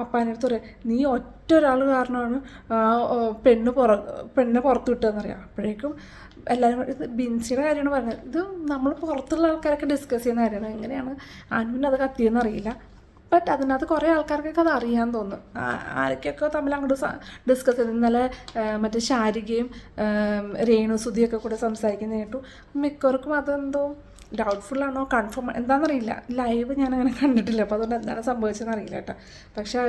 അപ്പാൻ്റെ അടുത്ത് പറയാം, നീ ഒറ്റ ഒരാൾ കാരണമാണ് പെണ്ണിനെ പുറത്ത് വിട്ടതെന്ന് പറയാം. അപ്പോഴേക്കും എല്ലാവരും ബിൻസിയുടെ കാര്യമാണ് പറഞ്ഞത്. ഇത് നമ്മൾ പുറത്തുള്ള ആൾക്കാരൊക്കെ ഡിസ്കസ് ചെയ്യുന്ന കാര്യമാണ്, എങ്ങനെയാണ് അനുവിന് അത് കത്തിയെന്ന് അറിയില്ല. ബട്ട് അതിനകത്ത് കുറേ ആൾക്കാർക്കൊക്കെ അത് അറിയാൻ തോന്നും, ആരൊക്കെയൊക്കെ തമ്മിൽ അങ്ങോട്ട് ഡിസ്കസ് ചെയ്ത്. ഇന്നലെ മറ്റേ ശാരികയും രേണുസുതിയൊക്കെ കൂടെ സംസാരിക്കുന്ന കേട്ടു. മിക്കവർക്കും അതെന്തോ ഡൗട്ട്ഫുള്ളാണോ കൺഫേം എന്താണെന്നറിയില്ല, ലൈവ് ഞാനങ്ങനെ കണ്ടിട്ടില്ല, അപ്പോൾ അതുകൊണ്ട് എന്താണ് സംഭവിച്ചതെന്ന് അറിയില്ല കേട്ടോ. പക്ഷേ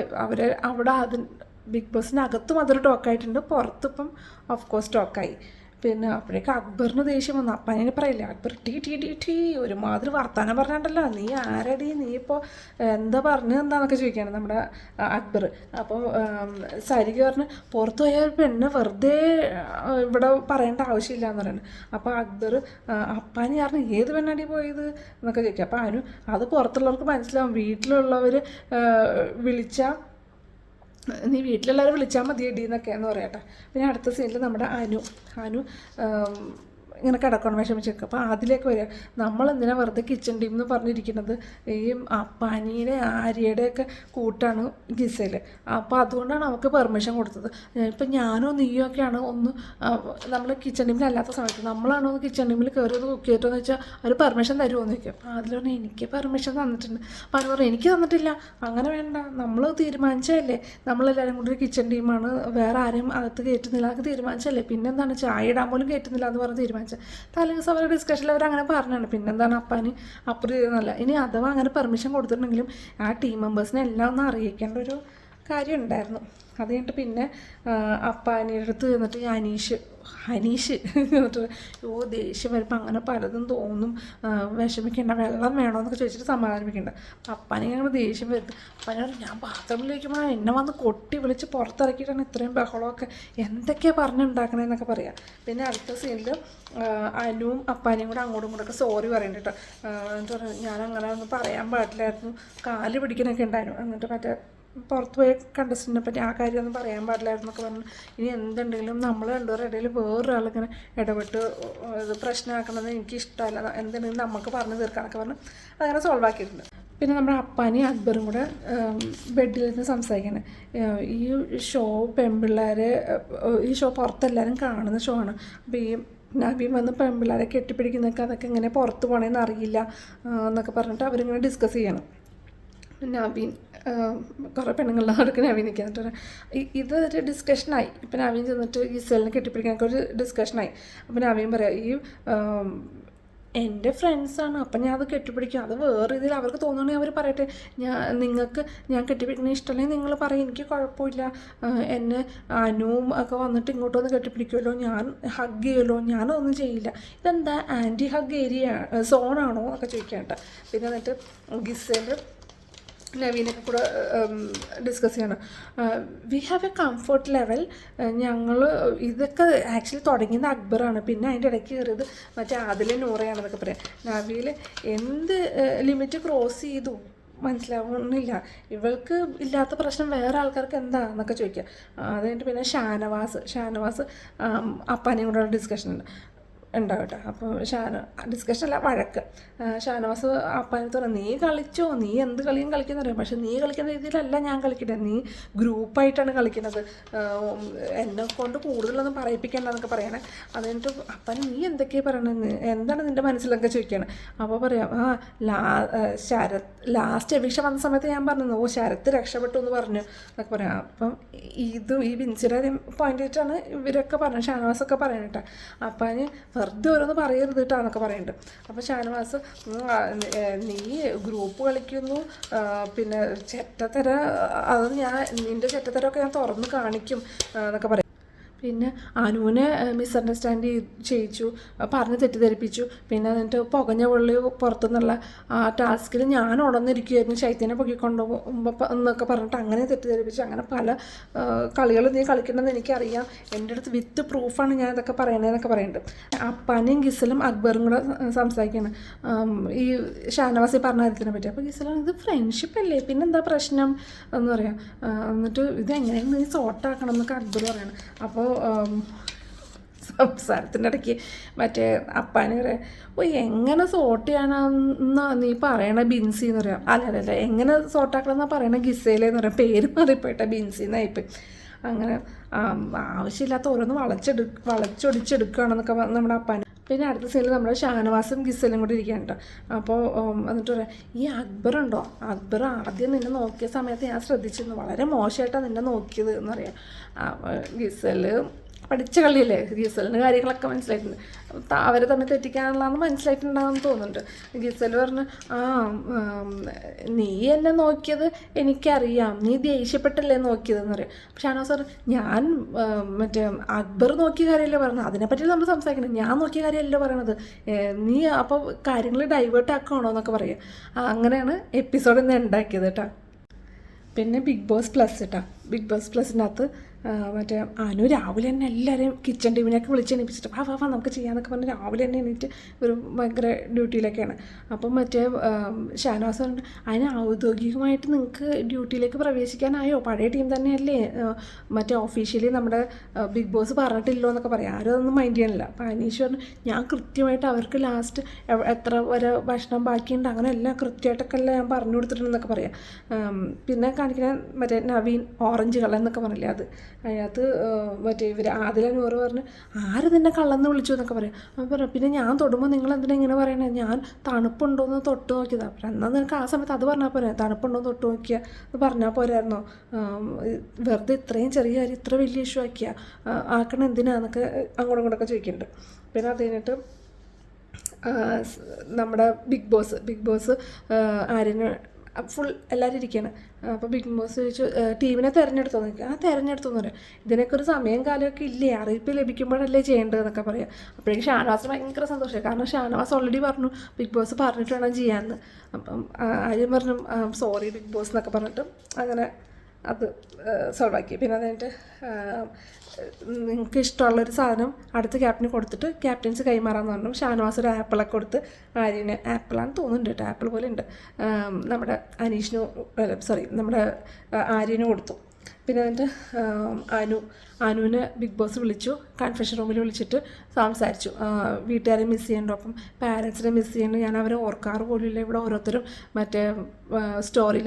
അവിടെ ബിഗ് ബോസിനകത്തും അതൊരു ടോക്കായിട്ടുണ്ട്, പുറത്തിപ്പം ഓഫ് കോഴ്സ് ടോക്കായി. പിന്നെ അപ്പോഴേക്കും അക്ബറിന് ദേഷ്യം വന്നു. അപ്പനെ പറയില്ല, അക്ബർ ടീ ഒരുമാതിരി വർത്താനം പറഞ്ഞിട്ടല്ലോ, നീ ആരടി, നീ ഇപ്പോൾ എന്താ എന്താന്നൊക്കെ ചോദിക്കുകയാണ് നമ്മുടെ അക്ബർ. അപ്പോൾ സരിക പറഞ്ഞ്, പുറത്തു പോയ ഒരു പെണ്ണ് വെറുതെ ഇവിടെ പറയേണ്ട ആവശ്യമില്ല എന്ന് പറയുന്നത്. അപ്പോൾ അക്ബർ അപ്പാനി പറഞ്ഞു, ഏത് പെണ്ണടി പോയത് എന്നൊക്കെ ചോദിക്കുക. അപ്പോൾ അനു, അത് പുറത്തുള്ളവർക്ക് മനസ്സിലാവും, വീട്ടിലുള്ളവർ വിളിച്ചാൽ നീ വീട്ടിലുള്ളവരെ വിളിച്ചാൽ മതി എടി എന്നൊക്കെയെന്ന് പറയട്ടെ. പിന്നെ അടുത്ത സീനിൽ നമ്മുടെ അനു ഇങ്ങനെ കിടക്കണം വിഷമിച്ച് നിൽക്കുക. അപ്പോൾ അതിലേക്ക് വരിക, നമ്മളെന്തിനാ വെറുതെ കിച്ചൺ ടീം എന്ന് പറഞ്ഞിരിക്കുന്നത്, ഈ അപ്പാനീനെ ആര്യയുടെയൊക്കെ കൂട്ടാണ് ഗിസയിൽ, അപ്പോൾ അതുകൊണ്ടാണ് അവൾക്ക് പെർമിഷൻ കൊടുത്തത്. ഇപ്പം ഞാനോ നീയോ ഒക്കെയാണ് ഒന്ന് നമ്മൾ കിച്ചൺ ടീമിലല്ലാത്ത സമയത്ത് നമ്മളാണോ കിച്ചൺ ടീമിൽ കയറി ഒന്ന് കുക്ക് ചെയ്തിട്ടെന്ന് വെച്ചാൽ അവർ പെർമിഷൻ തരുമോ എന്ന് ചോദിക്കും. അപ്പോൾ അതിൽ പറഞ്ഞാൽ എനിക്ക് പെർമിഷൻ തന്നിട്ടുണ്ട്. അപ്പോൾ അവർ പറഞ്ഞു, എനിക്ക് തന്നിട്ടില്ല, അങ്ങനെ വേണ്ട, നമ്മൾ തീരുമാനിച്ചതല്ലേ, നമ്മളെല്ലാവരും കൂടി ഒരു കിച്ചൺ ടീമാണ്, വേറെ ആരും അകത്ത് കയറ്റുന്നില്ല, അതൊക്കെ തീരുമാനിച്ചല്ലേ, പിന്നെന്താണ് ചായ ഇടാൻ പോലും കയറ്റുന്നില്ല എന്ന് പറഞ്ഞ് തീരുമാനിച്ചു. തലേദിവസം അവരുടെ ഡിസ്കഷനിൽ അവരങ്ങനെ പറഞ്ഞാണ്. പിന്നെന്താണ് അപ്പാന് അപ്പുറം ചെയ്യുന്നല്ല. ഇനി അഥവാ അങ്ങനെ പെർമിഷൻ കൊടുത്തിട്ടുണ്ടെങ്കിലും ആ ടീം മെമ്പേഴ്സിനെ എല്ലാം ഒന്ന് അറിയിക്കേണ്ട ഒരു കാര്യം ഉണ്ടായിരുന്നു. അത് കഴിഞ്ഞിട്ട് പിന്നെ അപ്പാനിയുടെ അടുത്ത് ചെന്നിട്ട് ഹനീഷ് എന്നിട്ട് ദേഷ്യം വരുമ്പോൾ അങ്ങനെ പലതും തോന്നും, വിഷമിക്കേണ്ട, വെള്ളം വേണമെന്നൊക്കെ ചോദിച്ചിട്ട് സമാധാനിപ്പിക്കേണ്ട. അപ്പാനെ ഞങ്ങൾ ദേഷ്യം വരുന്നത്. അപ്പാനെ ഞാൻ ബാത്റൂമിലേക്കുമ്പോൾ എന്നെ വന്ന് കൊട്ടി വിളിച്ച് പുറത്തിറക്കിയിട്ടാണ് ഇത്രയും ബഹളമൊക്കെ, എന്തൊക്കെയാണ് പറഞ്ഞുണ്ടാക്കണേന്നൊക്കെ പറയാം. പിന്നെ അടുത്ത സീനിൽ അനുവും അപ്പാനെയും കൂടെ അങ്ങോട്ടും ഇങ്ങോട്ടൊക്കെ സോറി പറയുന്നുണ്ട് കേട്ടോ. എന്നിട്ട് പറഞ്ഞു, ഞാനങ്ങനെ ഒന്നും പറയാൻ പാടില്ലായിരുന്നു, കാല് പിടിക്കാനൊക്കെ ഉണ്ടായിരുന്നു, എന്നിട്ട് മറ്റേ പുറത്ത് പോയ കണ്ടസ്റ്റൻറ്റിനെ പറ്റി ആ കാര്യമൊന്നും പറയാൻ പാടില്ലായിരുന്നൊക്കെ പറഞ്ഞു. ഇനി എന്തുണ്ടെങ്കിലും നമ്മൾ രണ്ടുപേരുടെ ഇടയിൽ വേറൊരാളിങ്ങനെ ഇടപെട്ട് ഇത് പ്രശ്നമാക്കണത് എനിക്ക് ഇഷ്ടമല്ല, എന്തുണ്ടെങ്കിലും നമുക്ക് പറഞ്ഞു തീർക്കാനൊക്കെ പറഞ്ഞ് അങ്ങനെ സോൾവ് ആക്കിയിട്ടുണ്ട്. പിന്നെ നമ്മുടെ അപ്പാനി അക്ബറും കൂടെ ബെഡിലിരുന്ന് സംസാരിക്കുന്നത്. ഈ ഷോ പെൺപിള്ളേരെ, ഈ ഷോ പുറത്തെല്ലാവരും കാണുന്ന ഷോ ആണ്. അപ്പോൾ ഈ നവീൻ വന്ന് പെൺപിള്ളേരെ കെട്ടിപ്പിടിക്കുന്നതൊക്കെ അതൊക്കെ എങ്ങനെ പുറത്ത് പോകണമെന്ന് അറിയില്ല എന്നൊക്കെ പറഞ്ഞിട്ട് അവരിങ്ങനെ ഡിസ്കസ് ചെയ്യണം. നവീൻ കുറേ പെണ്ണുങ്ങളുടെ അടുക്ക് നവീൻ നിൽക്കുന്നിട്ട് ഇതൊരു ഡിസ്കഷനായി. ഇപ്പം നവീൻ ചെന്നിട്ട് ഗിസലിനെ കെട്ടിപ്പിടിക്കാനൊക്കെ ഒരു ഡിസ്കഷനായി. അപ്പം നവീൻ പറയാം, ഈ എൻ്റെ ഫ്രണ്ട്സാണ്, അപ്പം ഞാൻ അത് കെട്ടിപ്പിടിക്കും, അത് വേറെ ഇതിൽ അവർക്ക് തോന്നുകയാണെങ്കിൽ അവർ പറയട്ടെ, ഞാൻ കെട്ടിപ്പിടിക്കുന്നത് ഇഷ്ടമല്ലെങ്കിൽ നിങ്ങൾ പറയും, എനിക്ക് കുഴപ്പമില്ല, എന്നെ അനുവും ഒക്കെ വന്നിട്ട് ഇങ്ങോട്ടൊന്ന് കെട്ടിപ്പിടിക്കുമല്ലോ, ഞാൻ ഹഗ് ചെയ്യുമല്ലോ, ഞാനൊന്നും ചെയ്യില്ല, ഇതെന്താ ആൻറ്റി ഹഗ് ഏരിയ സോണാണോ എന്നൊക്കെ ചോദിക്കാണ്ട. പിന്നെ എന്നിട്ട് ഗിസേൽ നവീനൊക്കെ കൂടെ ഡിസ്കസ് ചെയ്യണം. We have A comfort level. ഞങ്ങൾ ഇതൊക്കെ ആക്ച്വലി തുടങ്ങിയത് അക്ബറാണ്, പിന്നെ അതിൻ്റെ ഇടയ്ക്ക് കയറിയത് മറ്റേ ആദിലെ നൂറയാണെന്നൊക്കെ പറയാം. നവീൽ എന്ത് ലിമിറ്റ് ക്രോസ് ചെയ്തു മനസ്സിലാവുന്നില്ല, ഇവൾക്ക് ഇല്ലാത്ത പ്രശ്നം വേറെ ആൾക്കാർക്ക് എന്താണെന്നൊക്കെ ചോദിക്കുക. അത് കഴിഞ്ഞിട്ട് പിന്നെ ഷാനവാസ് അപ്പാനെയും കൂടെ ഡിസ്കഷൻ ഉണ്ട്. ഉണ്ടാവും കേട്ടോ. അപ്പോൾ ഡിസ്കഷൻ അല്ല, വഴക്ക്. ഷാനവാസ് അപ്പാനത്ത് പറഞ്ഞു, നീ കളിച്ചോ, നീ എന്ത് കളിയും കളിക്കുന്ന അറിയാം, പക്ഷെ നീ കളിക്കുന്ന രീതിയിലല്ല ഞാൻ കളിക്കുന്നത്, നീ ഗ്രൂപ്പായിട്ടാണ് കളിക്കുന്നത്, എന്നെ കൊണ്ട് കൂടുതലൊന്നും പറയിപ്പിക്കേണ്ടെന്നൊക്കെ പറയണേ. അതുകഴിഞ്ഞിട്ട് അപ്പൻ നീ എന്തൊക്കെയാണ് പറയണത്, എന്താണ് നിൻ്റെ മനസ്സിലൊക്കെ ചോദിക്കുകയാണ്. അപ്പോൾ പറയാം, ശരത് ലാസ്റ്റ് എവിക്ഷൻ വന്ന സമയത്ത് ഞാൻ പറഞ്ഞു, ശരത്ത് രക്ഷപ്പെട്ടു എന്ന് പറഞ്ഞു എന്നൊക്കെ പറയാം. അപ്പം ഈ ബിൻസിയുടെ പോയിന്റ് ആയിട്ടാണ് ഇവരൊക്കെ പറഞ്ഞത്, ഷാനവാസൊക്കെ പറയണേട്ടാ. അപ്പം വെറുതെ ഓരോന്ന് പറയരുത് കേട്ടോ എന്നൊക്കെ പറയുന്നുണ്ട്. അപ്പോൾ ഷാനവാസ്, നീ ഗ്രൂപ്പ് കളിക്കുന്നു, പിന്നെ ചെറ്റത്തര, അത് നിൻ്റെ ചെറ്റത്തരമൊക്കെ ഞാൻ തുറന്ന് കാണിക്കും എന്നൊക്കെ പറയും. പിന്നെ അനുവിനെ മിസ്അണ്ടർസ്റ്റാൻഡ് ചെയ്യിച്ചു, പറഞ്ഞ് തെറ്റിദ്ധരിപ്പിച്ചു. പിന്നെ എന്നിട്ട് പുകഞ്ഞ പുള്ളി പുറത്തുനിന്നുള്ള ആ ടാസ്കിൽ ഞാൻ ഉടന്നിരിക്കുമായിരുന്നു, ശൈത്യനെ പൊക്കിക്കൊണ്ടുപോകുമ്പോൾ എന്നൊക്കെ പറഞ്ഞിട്ട് അങ്ങനെ തെറ്റിദ്ധരിപ്പിച്ചു. അങ്ങനെ പല കളികളും നീ കളിക്കണമെന്ന് എനിക്കറിയാം, എൻ്റെ അടുത്ത് വിത്ത് പ്രൂഫാണ് ഞാൻ ഇതൊക്കെ പറയണതെന്നൊക്കെ പറയുന്നുണ്ട്. അപ്പാനെയും ഗിസലും അക്ബറും കൂടെ സംസാരിക്കുകയാണ് ഈ ഷാനവാസി പറഞ്ഞ കാര്യത്തിനെ പറ്റി. അപ്പോൾ ഗിസലാണ്, ഇത് ഫ്രണ്ട്ഷിപ്പ് അല്ലേ, പിന്നെന്താ പ്രശ്നം എന്ന് പറയാം. എന്നിട്ട് ഇത് എങ്ങനെയാണ് നീ സോർട്ടാക്കണം എന്നൊക്കെ അക്ബർ പറയണം. അപ്പോൾ സംസാരത്തിൻ്റെ ഇടയ്ക്ക് മറ്റേ അപ്പാന് പറയാം, എങ്ങനെ സോർട്ട് ചെയ്യാനാന്നാ നീ പറയണ ബിൻസി എന്ന് പറയാം. അല്ല എങ്ങനെ സോർട്ടാക്കണമെന്നാണ് പറയണ ഗിസയിലെന്ന് പറയാം, പേര് മാറിപ്പോയിട്ടെ ബിൻസി എന്നായിപ്പോയി. അങ്ങനെ ആവശ്യമില്ലാത്ത ഓരോന്ന് വളച്ചൊടിച്ചെടുക്കുകയാണെന്നൊക്കെ നമ്മുടെ അപ്പാന്. പിന്നെ അടുത്ത സീനിൽ നമ്മുടെ ഷാനവാസും ഗിസലും കൂടി ഇരിക്കുകയാണ് കേട്ടോ. അപ്പോൾ എന്നിട്ട് പറയാം, ഈ അക്ബറുണ്ടോ, അക്ബർ ആദ്യം നിന്നെ നോക്കിയ സമയത്ത് ഞാൻ ശ്രദ്ധിച്ചിരുന്നു, വളരെ മോശമായിട്ടാണ് നിന്നെ നോക്കിയത് എന്ന് പറയാം. ഗിസല് പഠിച്ച കളിയല്ലേ, ഗിസലിന് കാര്യങ്ങളൊക്കെ മനസ്സിലായിട്ടുണ്ട്, അവർ തമ്മിൽ തെറ്റിക്കാനുള്ളതെന്ന് മനസ്സിലായിട്ടുണ്ടാകുമെന്ന് തോന്നുന്നുണ്ട്. ഗിസൽ പറഞ്ഞു, നീ എന്നെ നോക്കിയത് എനിക്കറിയാം, നീ ദേഷ്യപ്പെട്ടല്ലേ നോക്കിയതെന്ന് പറയും. പക്ഷെ ഷാനവാസ് പറഞ്ഞു, ഞാൻ മറ്റേ അക്ബർ നോക്കിയ കാര്യമല്ലേ പറഞ്ഞത്, അതിനെപ്പറ്റി നമ്മൾ സംസാരിക്കണം, ഞാൻ നോക്കിയ കാര്യമല്ലോ പറയണത്, നീ അപ്പോൾ കാര്യങ്ങൾ ഡൈവേർട്ട് ആക്കുകയാണോ എന്നൊക്കെ പറയാം. അങ്ങനെയാണ് എപ്പിസോഡ് ഇന്ന് ഉണ്ടാക്കിയത് കേട്ടോ. പിന്നെ ബിഗ് ബോസ് പ്ലസ് കേട്ടോ. ബിഗ് ബോസ് പ്ലസിനകത്ത് മറ്റേ അനു രാവിലെ തന്നെ എല്ലാവരെയും കിച്ചൺ ടീമിനെയൊക്കെ വിളിച്ച് എണീപ്പിച്ചിട്ട് വാ നമുക്ക് ചെയ്യാമെന്നൊക്കെ പറഞ്ഞ് രാവിലെ തന്നെ എണീറ്റ് ഒരു ഭയങ്കര ഡ്യൂട്ടിയിലൊക്കെയാണ്. അപ്പം മറ്റേ ഷാനവാസ് പറഞ്ഞിട്ട്, അതിന് ഔദ്യോഗികമായിട്ട് നിങ്ങൾക്ക് ഡ്യൂട്ടിയിലേക്ക് പ്രവേശിക്കാനായോ, പഴയ ടീം തന്നെയല്ലേ, മറ്റേ ഒഫീഷ്യലി നമ്മുടെ ബിഗ് ബോസ് പറഞ്ഞിട്ടില്ലോ എന്നൊക്കെ പറയാം. ആരും അതൊന്നും മൈൻഡ് ചെയ്യാനില്ല. അപ്പം അനീഷ് പറഞ്ഞു, ഞാൻ കൃത്യമായിട്ട് അവർക്ക് ലാസ്റ്റ് എത്ര വരെ ഭക്ഷണം ബാക്കിയുണ്ട് അങ്ങനെ എല്ലാം കൃത്യമായിട്ടൊക്കെ അല്ല ഞാൻ പറഞ്ഞു കൊടുത്തിട്ടുണ്ടെന്നൊക്കെ പറയാം. പിന്നെ കാണിക്കുന്ന മറ്റേ നവീൻ ഓറഞ്ച് കളർ എന്നൊക്കെ പറഞ്ഞില്ലേ, അത് അതിനകത്ത് മറ്റേ ഇവർ ആദില പറഞ്ഞ്, ആര് നിന്നെ കള്ളെന്ന് വിളിച്ചു എന്നൊക്കെ പറയാം. അപ്പോൾ പറയാം, പിന്നെ ഞാൻ തൊടുമ്പോൾ നിങ്ങൾ എന്തിനാ ഇങ്ങനെ പറയണേ, ഞാൻ തണുപ്പുണ്ടോയെന്ന് തൊട്ട് നോക്കിയതാണ്. അപ്പം എന്നാൽ നിനക്ക് ആ സമയത്ത് അത് പറഞ്ഞാൽ പോരെ, തണുപ്പുണ്ടോയെന്ന് തൊട്ട് നോക്കിയാൽ എന്ന് പറഞ്ഞാൽ പോരായിരുന്നോ, വെറുതെ ഇത്രയും ചെറിയ കാര്യം ഇത്ര വലിയ ഇഷ്യൂ ആക്കണം എന്തിനാന്നൊക്കെ അങ്ങോട്ടും ഇങ്ങോട്ടൊക്കെ ചോദിക്കുന്നുണ്ട്. പിന്നെ അത് കഴിഞ്ഞിട്ട് നമ്മുടെ ബിഗ് ബോസ് ആര്യന് ഫുൾ എല്ലാവരും ഇരിക്കുകയാണ്. അപ്പോൾ ബിഗ് ബോസ് ചോദിച്ചു, ടീമിനെ തിരഞ്ഞെടുത്തോ നോക്കി. തിരഞ്ഞെടുത്തോന്ന് പറയാം. ഇതിനൊക്കെ ഒരു സമയം കാലമൊക്കെ ഇല്ലേ, അറിയിപ്പ് ലഭിക്കുമ്പോഴല്ലേ ചെയ്യേണ്ടതെന്നൊക്കെ പറയാം. അപ്പോഴേക്കും ഷാനവാസ് ഭയങ്കര സന്തോഷമായി, കാരണം ഷാനവാസ് ഓൾറെഡി പറഞ്ഞു ബിഗ് ബോസ് പറഞ്ഞിട്ട് വേണം ചെയ്യാമെന്ന്. അപ്പം ആര്യം പറഞ്ഞു സോറി ബിഗ് ബോസ് എന്നൊക്കെ പറഞ്ഞിട്ട് അങ്ങനെ അത് സോൾവ് ആക്കി. പിന്നെ അത് കഴിഞ്ഞിട്ട് നിങ്ങൾക്ക് ഇഷ്ടമുള്ളൊരു സാധനം അടുത്ത ക്യാപ്റ്റന് കൊടുത്തിട്ട് ക്യാപ്റ്റൻസ് കൈമാറാമെന്ന് പറഞ്ഞു. ഷാനവാസ് ഒരു ആപ്പിളൊക്കെ കൊടുത്ത് ആര്യന്, ആപ്പിളാന്ന് തോന്നുന്നുണ്ട് കേട്ടോ, ആപ്പിൾ പോലെ ഉണ്ട്, നമ്മുടെ നമ്മുടെ ആര്യന് കൊടുത്തു. പിന്നെ എന്നിട്ട് അനുവിനെ ബിഗ് ബോസ് വിളിച്ചു, കൺഫെഷൻ റൂമിൽ വിളിച്ചിട്ട് സംസാരിച്ചു. വീട്ടുകാരെ മിസ് ചെയ്യണ്ടോ, അപ്പം പാരൻസിനെ മിസ് ചെയ്യണ്ടോ, ഞാൻ അവരെ ഓർക്കാറ് പോലുമില്ല, ഇവിടെ ഓരോരുത്തരും മറ്റേ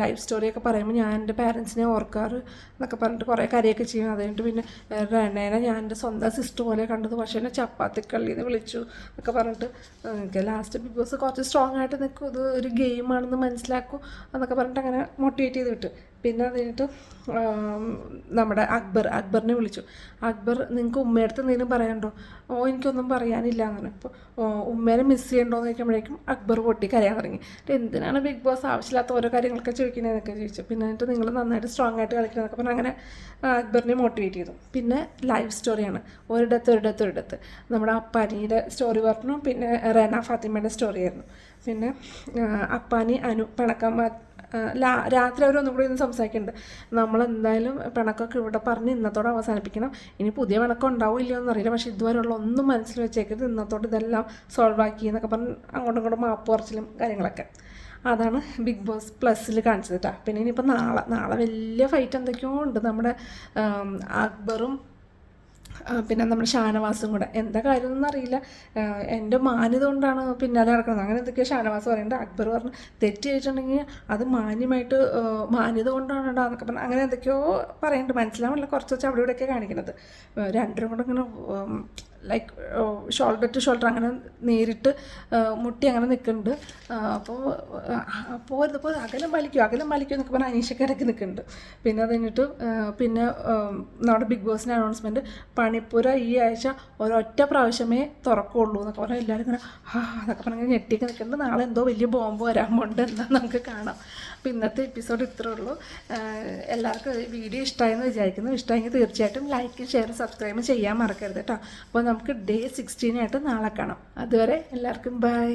ലൈഫ് സ്റ്റോറിയൊക്കെ പറയുമ്പോൾ ഞാൻ എൻ്റെ പാരൻസിനെ ഓർക്കാറ് എന്നൊക്കെ പറഞ്ഞിട്ട് കുറേ കാര്യമൊക്കെ ചെയ്യും. അത് കഴിഞ്ഞിട്ട് പിന്നെ റെനേനെ ഞാൻ എൻ്റെ സ്വന്തം സിസ്റ്റർ പോലെ കണ്ടത്, പക്ഷേ എന്നെ ചപ്പാത്തിക്കള്ളിന്ന് വിളിച്ചു എന്നൊക്കെ പറഞ്ഞിട്ട് എനിക്ക് ലാസ്റ്റ് ബിഗ് ബോസ് കുറച്ച് സ്ട്രോങ് ആയിട്ട് നിൽക്കും, ഇത് ഒരു ഗെയിമാണെന്ന് മനസ്സിലാക്കും എന്നൊക്കെ പറഞ്ഞിട്ട് അങ്ങനെ മോട്ടിവേറ്റ് ചെയ്ത് വിട്ടു. പിന്നെ അത് കഴിഞ്ഞിട്ട് നമ്മുടെ അക്ബറിനെ വിളിച്ചു. അക്ബർ, നിങ്ങൾക്ക് ഉമ്മയടുത്ത് എന്തെങ്കിലും പറയാനുണ്ടോ? എനിക്കൊന്നും പറയാനില്ല അങ്ങനെ. അപ്പോൾ ഉമ്മേനെ മിസ് ചെയ്യണ്ടോ എന്ന് ചോദിക്കുമ്പോഴേക്കും അക്ബർ പൊട്ടി കരയാൻ തുടങ്ങി. എന്തിനാണ് ബിഗ് ബോസ് ആവശ്യമില്ലാത്ത ഓരോ കാര്യങ്ങളൊക്കെ ചോദിക്കുന്നതെന്നൊക്കെ ചോദിച്ചു. പിന്നെ എന്നിട്ട് നിങ്ങൾ നന്നായിട്ട് സ്ട്രോങ് ആയിട്ട് കളിക്കണമെന്നൊക്കെ പറഞ്ഞാൽ അങ്ങനെ അക്ബറിനെ മോട്ടിവേറ്റ് ചെയ്തു. പിന്നെ ലൈഫ് സ്റ്റോറിയാണ്, ഒരിടത്ത് നമ്മുടെ അപ്പാനിയുടെ സ്റ്റോറി പറഞ്ഞു, പിന്നെ റെന ഫാത്തിമയുടെ സ്റ്റോറി ആയിരുന്നു. പിന്നെ അപ്പാനി അനു പിണക്കം രാത്രി അവരൊന്നും കൂടി ഇന്ന് സംസാരിക്കുന്നുണ്ട്. നമ്മളെന്തായാലും പിണക്കമൊക്കെ ഇവിടെ പറഞ്ഞ് ഇന്നത്തോടെ അവസാനിപ്പിക്കണം. ഇനി പുതിയ പിണക്കം ഉണ്ടാവില്ലയോ എന്നറിയില്ല, പക്ഷേ ഇതുവരെയുള്ള ഒന്നും മനസ്സിൽ വെച്ചേക്കരുത്, ഇന്നത്തോടെ ഇതെല്ലാം സോൾവ് ആക്കി എന്നൊക്കെ പറഞ്ഞ് അങ്ങോട്ടും ഇങ്ങോട്ടും മാപ്പ് പറച്ചിലും കാര്യങ്ങളൊക്കെ. അതാണ് ബിഗ് ബോസ് പ്ലസ്സിൽ കാണിച്ചത് കേട്ടോ. പിന്നെ ഇനിയിപ്പോൾ നാളെ വലിയ ഫൈറ്റ് എന്തൊക്കെയോ ഉണ്ട്. നമ്മുടെ അക്ബറും പിന്നെ നമ്മുടെ ഷാനവാസും കൂടെ എന്താ കാര്യമൊന്നും അറിയില്ല. എൻ്റെ മാന്യത കൊണ്ടാണ് പിന്നാലെ നടക്കുന്നത് അങ്ങനെ എന്തൊക്കെയോ ഷാനവാസ് പറയുന്നുണ്ട്. അക്ബർ പറഞ്ഞു തെറ്റ് ചെയ്തിട്ടുണ്ടെങ്കിൽ അത് മാന്യമായിട്ട് മാന്യത കൊണ്ടാണ് എന്നൊക്കെ പറഞ്ഞു അങ്ങനെ എന്തൊക്കെയോ പറയുന്നുണ്ട്. മനസ്സിലാവില്ല, കുറച്ച് വെച്ച് അവിടെ ഇവിടെയൊക്കെ കാണിക്കുന്നത്. രണ്ടും കൂടെ ഇങ്ങനെ ലൈക്ക് ഷോൾഡർ ടു ഷോൾഡർ അങ്ങനെ നേരിട്ട് മുട്ടി അങ്ങനെ നിൽക്കുന്നുണ്ട്. അപ്പോൾ ഇതിപ്പോൾ അകലം വലിക്കും എന്നൊക്കെ പറഞ്ഞാൽ അനീഷൊക്കെ ഇടയ്ക്ക് നിൽക്കുന്നുണ്ട്. പിന്നെ അത് കഴിഞ്ഞിട്ട് പിന്നെ നമ്മുടെ ബിഗ് ബോസിൻ്റെ അനൗൺസ്മെൻറ്റ് പണിപ്പുര ഈ ആഴ്ച ഒരൊറ്റ പ്രാവശ്യമേ തുറക്കുള്ളൂ എന്നൊക്കെ പറഞ്ഞാൽ എല്ലാവരും ഇങ്ങനെ അതൊക്കെ പറഞ്ഞാൽ ഞെട്ടിയൊക്കെ നിൽക്കുന്നുണ്ട്. നാളെ എന്തോ വലിയ ബോംബ് വരാൻ പോകുന്നുണ്ട് എന്താ നമുക്ക് കാണാം. അപ്പോൾ ഇന്നത്തെ എപ്പിസോഡ് ഇത്രേ ഉള്ളൂ. എല്ലാവർക്കും വീഡിയോ ഇഷ്ടമായെന്ന് വിചാരിക്കുന്നു. ഇഷ്ടമായെങ്കിൽ തീർച്ചയായിട്ടും ലൈക്ക് ഷെയർ സബ്സ്ക്രൈബ് ചെയ്യാൻ മറക്കരുത് കേട്ടോ. അപ്പോൾ നമുക്ക് ഡേ 16 നാളെ കാണാം. അതുവരെ എല്ലാവർക്കും ബൈ.